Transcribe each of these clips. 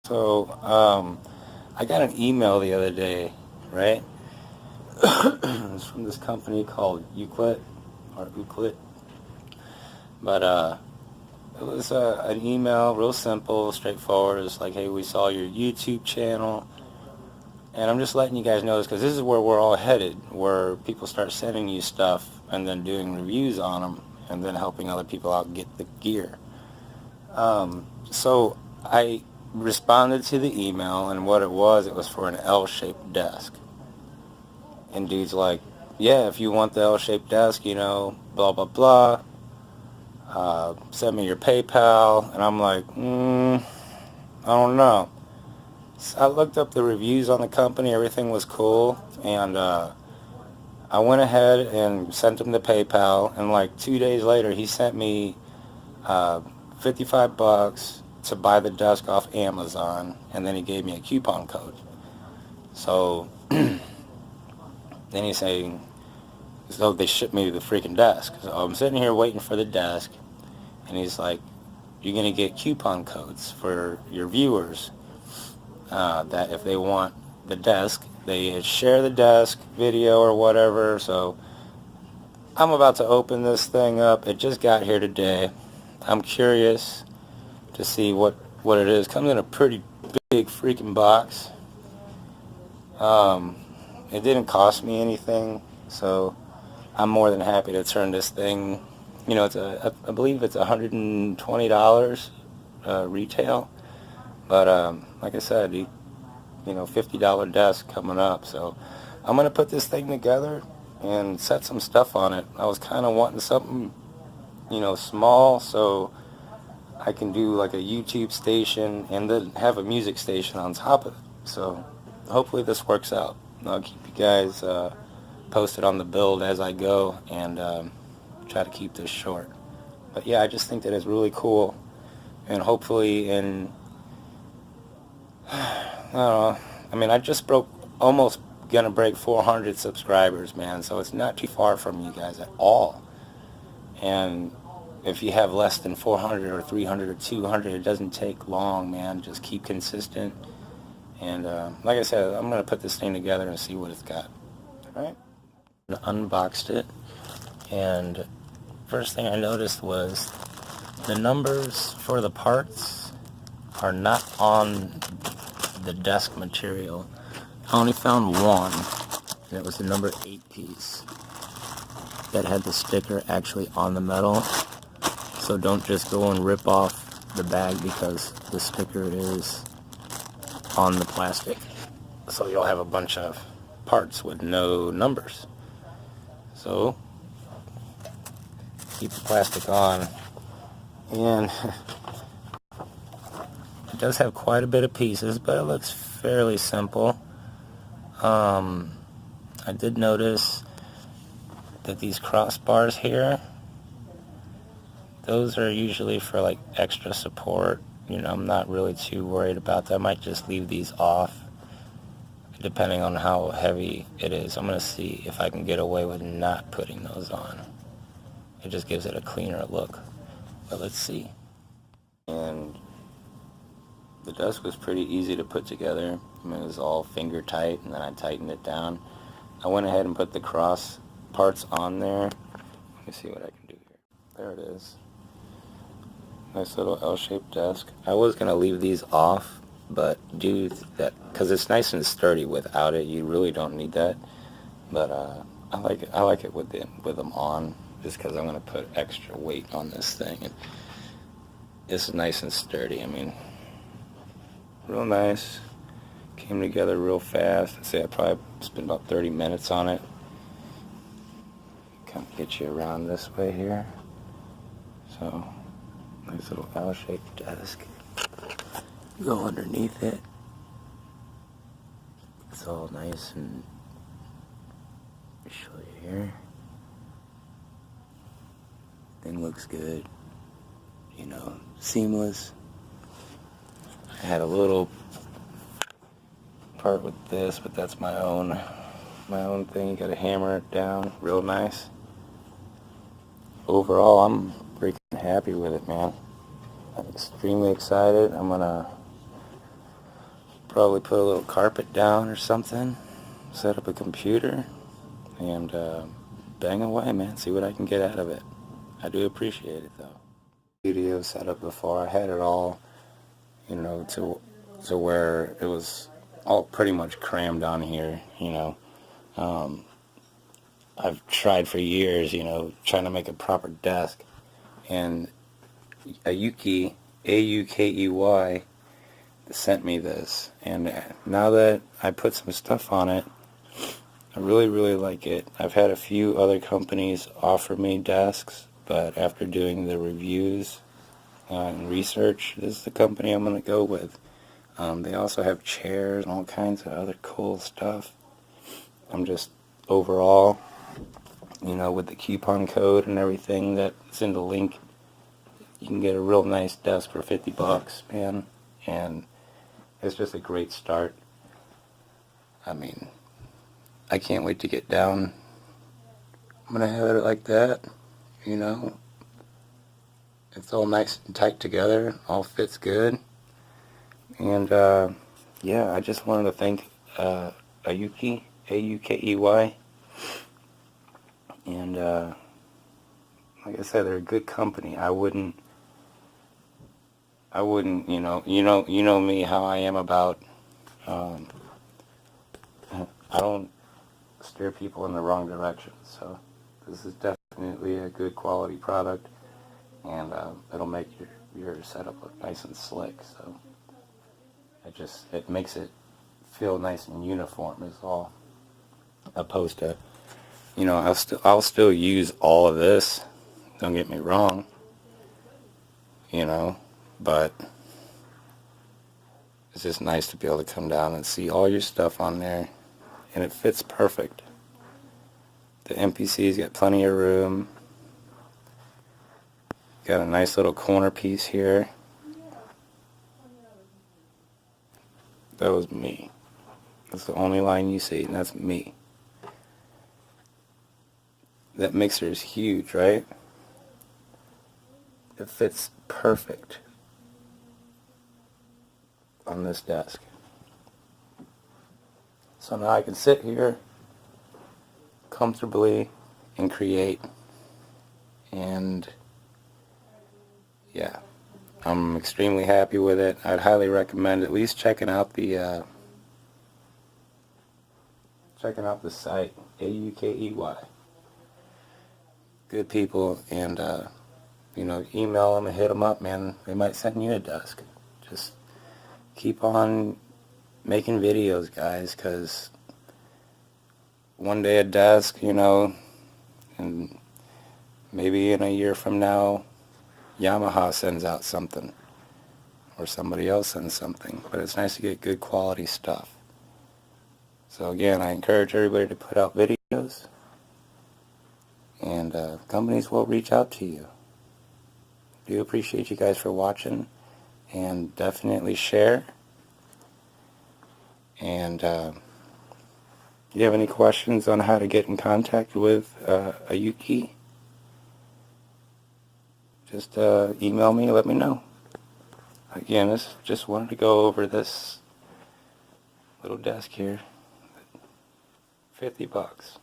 So, I got an email the other day, right? It's from this company called Uclit, or Uclit. But, it was an email, real simple, straightforward. It's like, hey, we saw your YouTube channel. And I'm just letting you guys know this because this is where we're all headed, where people start sending you stuff and then doing reviews on them and then helping other people out get the gear. So I responded to the email, and what it was for an L-shaped desk. And dude's like, yeah, if you want the L-shaped desk, blah, blah, blah, send me your PayPal. And I'm like, I don't know. So I looked up the reviews on the company. Everything was cool. And I went ahead and sent him the PayPal. And like 2 days later, he sent me $55 to buy the desk off Amazon, and then he gave me a coupon code. So then he's saying, so they shipped me the freaking desk. So I'm sitting here waiting for the desk, and he's like, you're going to get coupon codes for your viewers that if they want the desk, they share the desk video or whatever. So I'm about to open this thing up. It just got here today. I'm curious to see what it is. Comes in a pretty big freaking box. It didn't cost me anything, so I'm more than happy to turn this thing. I believe it's $120 retail, but like I said, $50 desk coming up. So I'm gonna put this thing together and set some stuff on it. I was kind of wanting something, small, so I can do like a YouTube station and then have a music station on top of it. So hopefully this works out. I'll keep you guys posted on the build as I go, and try to keep this short. But yeah, I just think that it's really cool, and hopefully I don't know, I just almost gonna break 400 subscribers, man, so it's not too far from you guys at all. And if you have less than 400 or 300 or 200, it doesn't take long, man. Just keep consistent. And like I said, I'm going to put this thing together and see what it's got. All right? I unboxed it, and first thing I noticed was the numbers for the parts are not on the desk material. I only found one, and it was the number 8 piece that had the sticker actually on the metal. So don't just go and rip off the bag because the sticker is on the plastic. So you'll have a bunch of parts with no numbers. So keep the plastic on. And it does have quite a bit of pieces, but it looks fairly simple. I did notice that these crossbars here, those are usually for like extra support. I'm not really too worried about that. I might just leave these off depending on how heavy it is. I'm going to see if I can get away with not putting those on. It just gives it a cleaner look. But let's see. And the desk was pretty easy to put together. It was all finger tight, and then I tightened it down. I went ahead and put the cross parts on there. Let me see what I can do here. There it is. Nice little L-shaped desk. I was going to leave these off, but do that because it's nice and sturdy. Without it, you really don't need that. But I like it with them on, just because I'm going to put extra weight on this thing. And it's nice and sturdy. Real nice. Came together real fast. I'd say I probably spent about 30 minutes on it. Kind of get you around this way here. So, nice little L-shaped desk. Go underneath it. It's all nice and show you here. Thing looks good. Seamless. I had a little part with this, but that's my own thing. You gotta hammer it down real nice. Overall, I'm freaking happy with it, man. I'm extremely excited. I'm gonna Probably put a little carpet down or something, set up a computer, and bang away, man. See what I can get out of it. I do appreciate it, though. Studio set up before. I had it all, you know, to where it was all pretty much crammed on here, you know. I've tried for years, you know, trying to make a proper desk, and Aukey, Aukey, sent me this, and now that I put some stuff on it, I really like it. I've had a few other companies offer me desks, but after doing the reviews and research, this is the company I'm going to go with. They also have chairs and all kinds of other cool stuff. I'm just overall, you know, with the coupon code and everything that's in the link, you can get a real nice desk for $50, man, and it's just a great start. I mean, I can't wait to get down. I'm going to have it like that, you know. It's all nice and tight together, all fits good. And, yeah, I just wanted to thank Aukey, Aukey. And, like I said, they're a good company. I wouldn't, you know me, how I am about, I don't steer people in the wrong direction. So this is definitely a good quality product, and it'll make your setup look nice and slick. So it makes it feel nice and uniform is all, opposed to, you know, I'll still use all of this, don't get me wrong, you know, but it's just nice to be able to come down and see all your stuff on there, and it fits perfect. The MPC's got plenty of room. Got a nice little corner piece here. That was me. That's the only line you see, and that's me. That mixer is huge, right? It fits perfect on this desk. So now I can sit here comfortably and create, and yeah, I'm extremely happy with it. I'd highly recommend at least checking out the site, Aukey. Good people, and you know, email them and hit them up, man. They might send you a desk. Just keep on making videos, guys, because one day a desk, you know, and maybe in a year from now, Yamaha sends out something, or somebody else sends something. But it's nice to get good quality stuff. So again, I encourage everybody to put out videos, and companies will reach out to you. Do appreciate you guys for watching, and definitely share. And you have any questions on how to get in contact with Aukey, just email me, let me know. Again, just wanted to go over this little desk here. $50.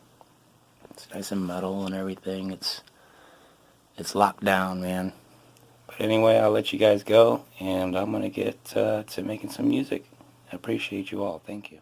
It's nice and metal and everything. It's locked down, man. But anyway, I'll let you guys go, and I'm gonna get to making some music. I appreciate you all. Thank you.